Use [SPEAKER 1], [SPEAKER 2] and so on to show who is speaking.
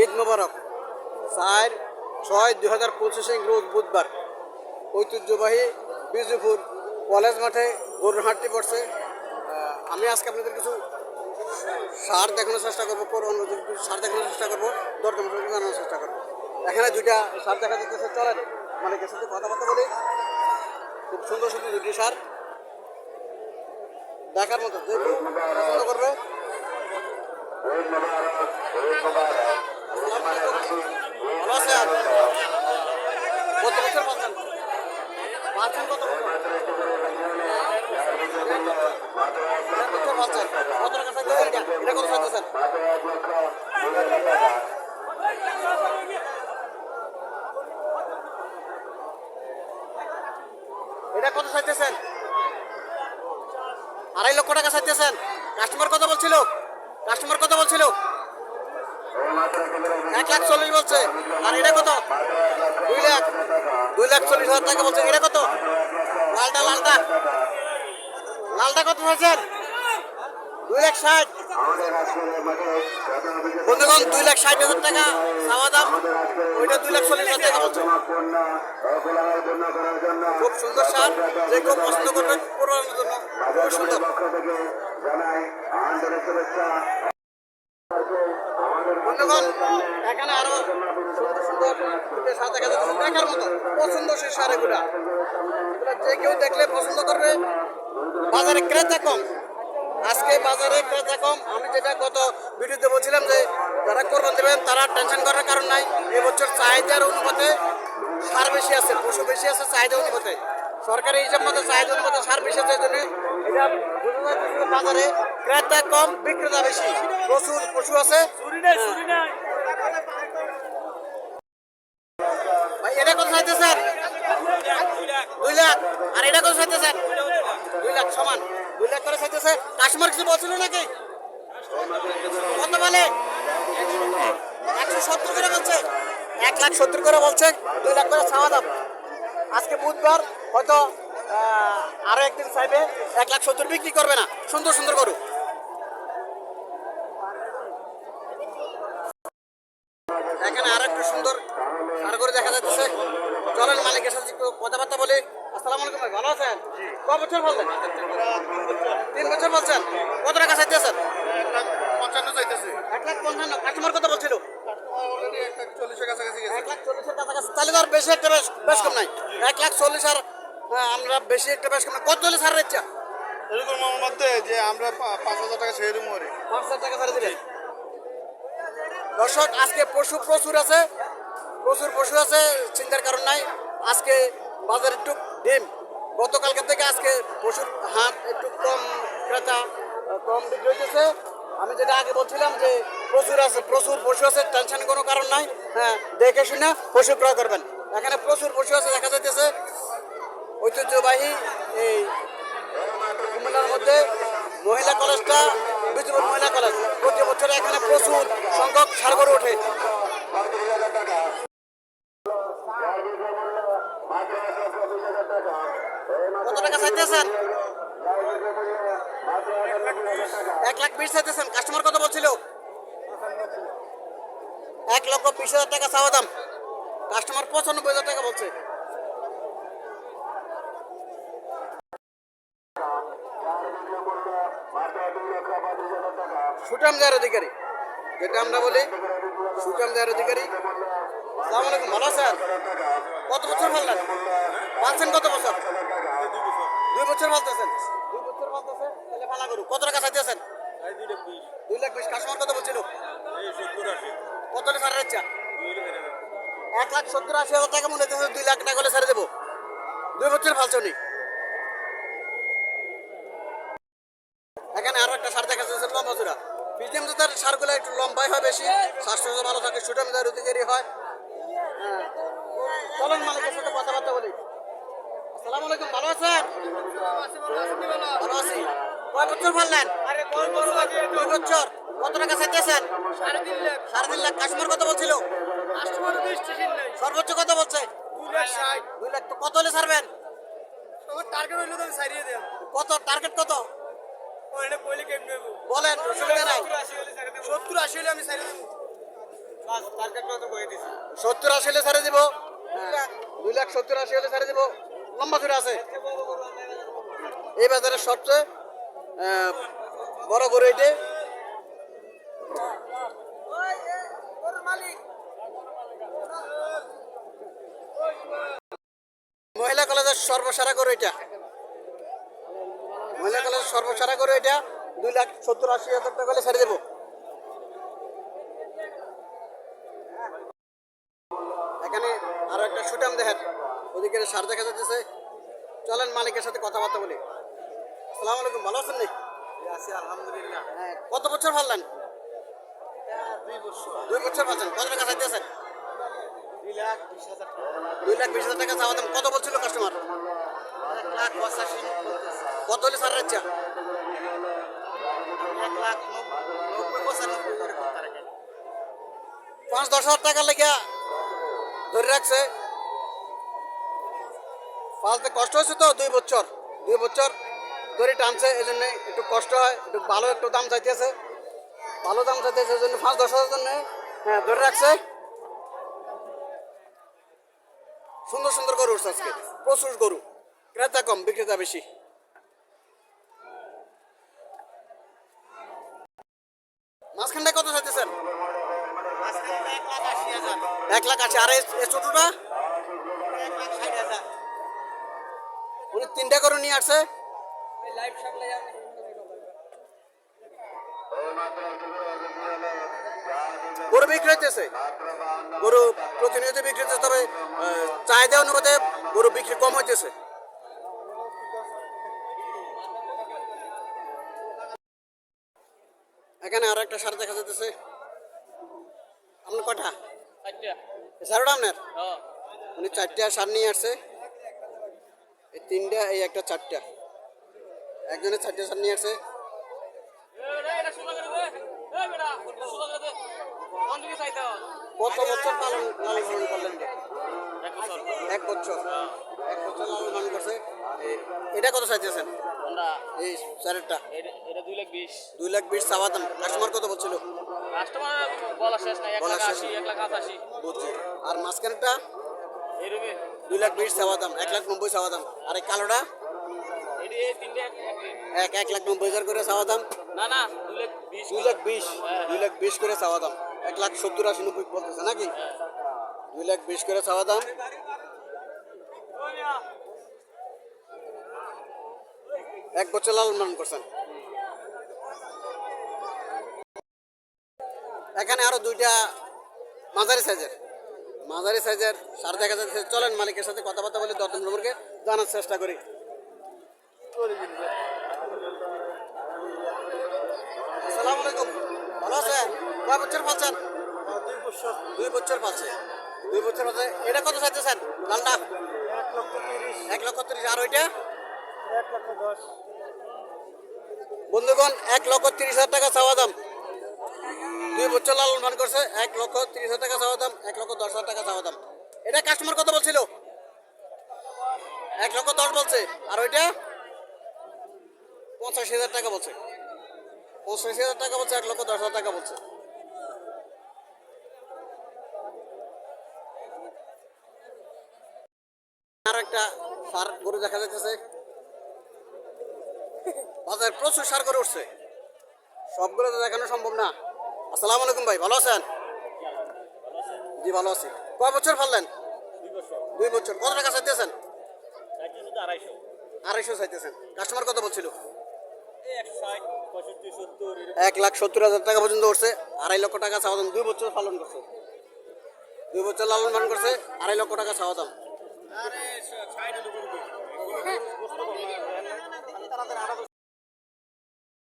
[SPEAKER 1] ঈদ মোবারক 4/6/2025 রোজ বুধবার ঐতিহ্যবাহী বিজুপুর কলেজ মাঠে গরুর হাটটি পড়ছে। আমি আজকে আপনাদের কিছু সার দেখানোর চেষ্টা করবো, সার দেখানোর চেষ্টা করবো, দরদাম জানানোর চেষ্টা করবো। এখানে দুইটা সার দেখা যাচ্ছে, চলেন মালিকের সাথে কথাবার্তা বলি। খুব সুন্দর সুন্দর দুটি সার দেখার মতো, যে পছন্দ করবে। ভালো আছেন? কত বছর পাচ্ছেন? পাচ্ছেন কত বছর? পাচ্ছেন কত টাকা চাইতেছেন? এটা কত চাইতেছেন? এটা কত চাইতেছেন? 2.5 লক্ষ টাকা চাইতেছেন। কাস্টমার কত বলছিল? 1,40,000 বলছে। আর এটা কত? 2,40,000 টাকা বলছে। এটা কত? লালটা কত চাইছেন? 2,60,000। বন্ধুগণ, 2,60,000 টাকা চাওয়া দাম। ওইটা 2,40,000 টাকা বলছে। খুব সুন্দর সার, যে কেউ পছন্দ করবেন কোরবানির জন্য। খুব সুন্দর। বন্ধুগণ, এখানে আরো সুন্দর সুন্দর সার দেখা যাচ্ছে, দেখার মতো পছন্দসই সার এগুলা। যে কেউ দেখলে পছন্দ করবে। বাজারে ক্রেতা কম, আজকে বাজারে ক্রেতা কম। আমি যেটা গত ভিডিওতে বলছিলাম যে যারা কোরবানি দেবেন তারা টেনশন করার কারণ নাই। এবছর চাহিদার অনুপাতে সার বেশি আছে, পশু বেশি আছে চাহিদা অনুপাতে। সরকারি হিসাব মতো চাহিদা অনুপাতে সার বেশি আছে, জন্য এটা বোঝা যাচ্ছে বাজারে ক্রেতা কম, বিক্রেতা বেশি। প্রচুর পশু আছে। ভাই, এটা কত চাইতেছেন? 2 লাখ। আর এটা কত চাইতেছেন? 2 লাখ সমান। 2 লাখ করে চাইতেছে। কাস্টমার কিছু বলছিল নাকি? কত বলে? 170 করে বলছে। 1,70,000 করে বলছে। 2 লাখ করে চাওয়া দাম। আজকে বুধবার, হয়তো আরো একদিন চাইবে। 1,70,000 বিক্রি করবে না। সুন্দর সুন্দর গরু। এখানে আরো একটু সুন্দর সার করে দেখা যাচ্ছে। চলেন মালিকের সাথে একটু কথাবার্তা বলি। আসসালামু আলাইকুম ভাই, ভালো আছেন? ক বছর বলছেন? 3 বছর বলছেন। কত টাকা চাইতেছেন?
[SPEAKER 2] 1,55 চাইতেছে।
[SPEAKER 1] 1,55,000। কাস্টমার কত বলছিল?
[SPEAKER 2] 1,40,000 কাছাকাছি গেছে।
[SPEAKER 1] 1,40,000 কাছাকাছি। তাহলে তো আর বেশি একটা বেশ কম নাই। 1,40,000 আর আমরা বেশি একটা বেশ কম নাই। কত হলে ছাড়ের ইচ্ছা?
[SPEAKER 2] এরকম আমার মধ্যে যে আমরা 5,000 টাকা ছেড়ে দেবো ওরে।
[SPEAKER 1] 5,000 টাকা ছাড়ে দিলেন। দর্শক, আজকে পশু প্রচুর আছে, প্রচুর পশু আছে, চিন্তার কারণ নাই। আজকে বাজার একটু ডিম। গতকালকে থেকে আজকে পশুর হাট একটু কম, ক্রেতা কম বিক্রি হইতেছে। আমি যেটা আগে বলছিলাম যে প্রচুর আছে, প্রচুর পশু আছে, টেনশন কোনো কারণ নাই। হ্যাঁ, দেখে শুনে পশু ক্রয় করবেন। এখানে প্রচুর পশু আছে দেখা যাইতেছে। ঐতিহ্যবাহী এই কুমিল্লার মধ্যে মহিলা কলেজটা বিজুপুর মহিলা কলেজ। প্রতি বছর এখানে প্রচুর সংখ্যক ষাঁড় গরু ওঠে। কত টাকা চাইতেছেন? 1,20,000 চাইতেছেন। কাস্টমার কত বলছিল? 1,20,000 টাকা চাওয়া দাম। কাস্টমার 95,000 টাকা বলছে। সুঠাম দেওয়ার অধিকারী, যেটা আমরা বলি সুঠাম দেওয়ার অধিকারী। আসসালামু আলাইকুম, ভালো আছেন? কত বছর বললেন? পাচ্ছেন কত বছর? 2 বছর বলতেছেন। 2 বছর বলতেছে, তাহলে ভালো করু। কত টাকা চাইতেছেন? 2,20,000। কাস্টমার কত বলছিল? কত হলে ছাড়ার ইচ্ছা? 1,70,000-80,000 টাকা মনে হচ্ছে। 2 লাখ টাকা হলে ছেড়ে দেবো। 2 বছর ফালছো নি। এখানে আরো একটা সার দেখা যাচ্ছে, লম্বা চূড়া। পিজিএম জাতের সারগুলো একটু লম্বাই হয় বেশি, স্বাস্থ্য ভালো থাকে, সুঠাম দেওয়ার অধিকারী হয়। হ্যাঁ, চলুন মালিকের সাথে কথাবার্তা বলি। আসসালামু আলাইকুম, ভালো আছেন? ভালো আছি। কয় বছর বললেন? 2 বছর। কত টাকা চাইতেছেন? 3.5 লাখ। কাস্টমার কত বলছিল? সর্বোচ্চ কত বলছে? 2 লাখ। তো কত হলে ছাড়বেন? কত টার্গেট? কত বলেন, অসুবিধা নাই।
[SPEAKER 2] 70-80 হলে আমি ছেড়ে দেবো।
[SPEAKER 1] 70-80 হলে ছেড়ে দিব। 2,70,80 হলে ছেড়ে দিব। লম্বা চূড়া আছে। এই বাজারের সবচেয়ে বড় গরু এটি। মহিলা কলেজের সর্বসারা গরু এটা। মহিলা কলেজের সর্বসারা গরু এটা। 2,70,80 টাকা হলে ছেড়ে দেবো। এখানে আরো একটা সুটাম দেখেন, ওদিকে সার দেখা যাচ্ছে। চলেন মালিকের সাথে কথাবার্তা বলি। আসসালামু আলাইকুম, ভালো আছেন নি?
[SPEAKER 2] আছি আলহামদুলিল্লাহ।
[SPEAKER 1] হ্যাঁ, কত বছর পারলেন? 2 বছর পাচ্ছেন। কত টাকা চাইতেছেন?
[SPEAKER 2] 2,20,000 টাকা।
[SPEAKER 1] 2,20,000 টাকা চাওয়া দাম। কত বলছিল কাস্টমার?
[SPEAKER 2] 1,85,000 বলতেছে।
[SPEAKER 1] কত হলে ছাড় ইচ্ছা?
[SPEAKER 2] 1,90,95 করে কথা রাখে।
[SPEAKER 1] 5-10 হাজার টাকা লেগে ধরে রাখছে। পালতে কষ্ট হয়েছে তো 2 বছর। 2 বছর ধরে টানছে, এই জন্য একটু কষ্ট হয়। একটু ভালো একটু দাম চাইতেছে, ভালো দাম চাইতেছে, এই জন্য 5-10 হাজার জন্য হ্যাঁ ধরে রাখছে। সুন্দর সুন্দর গরু উঠছে আজকে, প্রচুর গরু। ক্রেতা কম, বিক্রেতা বেশি। মাঝখানটায় কত চাইতেছেন?
[SPEAKER 2] 1,80,000।
[SPEAKER 1] 1,80,000। আর এই ছোটটা?
[SPEAKER 2] 1,60,000।
[SPEAKER 1] উনি 3টা গরু নিয়ে আসছে। গরু বিক্রি হইতেছে, গরু প্রতিনিয়ত বিক্রি হচ্ছে, তবে চাহিদা অনুপাতে গরু বিক্রি কম হইতেছে। এখানে আরো একটা সার দেখা যাচ্ছে। আপনার কটা? 4টা আপনার? উনি 4টা সার নিয়ে আসছে। এই 3টা, এই একটা 4টা। একজনের 4টা সার নিয়ে আসছে। কত বছর লালন পালন করলেন এটা? 1 বছর। 1 বছর লালন পালন করছে। এটা কত চাইতেছেন? এই চারেরটা 2,20,000 চাওয়া দাম। কাস্টমার কত বলছিল? বলা শেষ। বুঝছি। আর মাঝখানেরটা 2,20,000 চাওয়া দাম, 1,90,000 চাওয়া দাম। আর এই কালোটা 1,90,000 করে চাওয়া দাম। 2,20,000 করে চাওয়া দাম। 1,70,000-80,000 বলতেছে নাকি? 2,20,000 করে চাওয়া দাম। এক বছর লালন পালন করছেন। এখানে আরো 2টা মাঝারি সাইজের সার দেখা যাচ্ছে। চলেন মালিকের সাথে কথাবার্তা বলে দরদাম সম্পর্কে জানার চেষ্টা করি। আসসালামু আলাইকুম, ভালো আছেন? কয় বছর পাচ্ছেন?
[SPEAKER 2] 2 বছর।
[SPEAKER 1] 2 বছর পাচ্ছে। 2 বছর পাচ্ছে। এটা কত চাইতেছেন লালটা?
[SPEAKER 2] 1,30,000।
[SPEAKER 1] 1,30,000। আর ওইটা?
[SPEAKER 2] 1,10,000।
[SPEAKER 1] বন্ধুগণ, 1,30,000 টাকা চাওয়া দাম। 2 বছর লালন পালন করছে। 1,30,000 টাকা চাওয়া দাম। 1,10,000 টাকা চাওয়া দাম। এটা কাস্টমার কত বলছিল? 1,10,000 বলছে। আর ওইটা 85,000 টাকা বলছে। 85,000 টাকা বলছে, 1,10,000 টাকা বলছে। আর একটা সার গরু দেখা যাচ্ছে। বাজারে প্রচুর সার গরু উঠছে, সবগুলো তো দেখানো সম্ভব না। আসসালামু আলাইকুম ভাই, ভালো আছেন? জি ভালো আছি। কয় বছর ফেললেন? 2 বছর। কত টাকা চাইতেছেন? 2,250 চাইতেছেন। কাস্টমার কত বলছিল? 1,70,000 টাকা পর্যন্ত উঠছে। 2.5 লক্ষ টাকা চাওয়া দাম। 2 বছর পালন করছে, 2 বছর লালন পালন করছে। 2.5 লক্ষ টাকা চাওয়া দাম।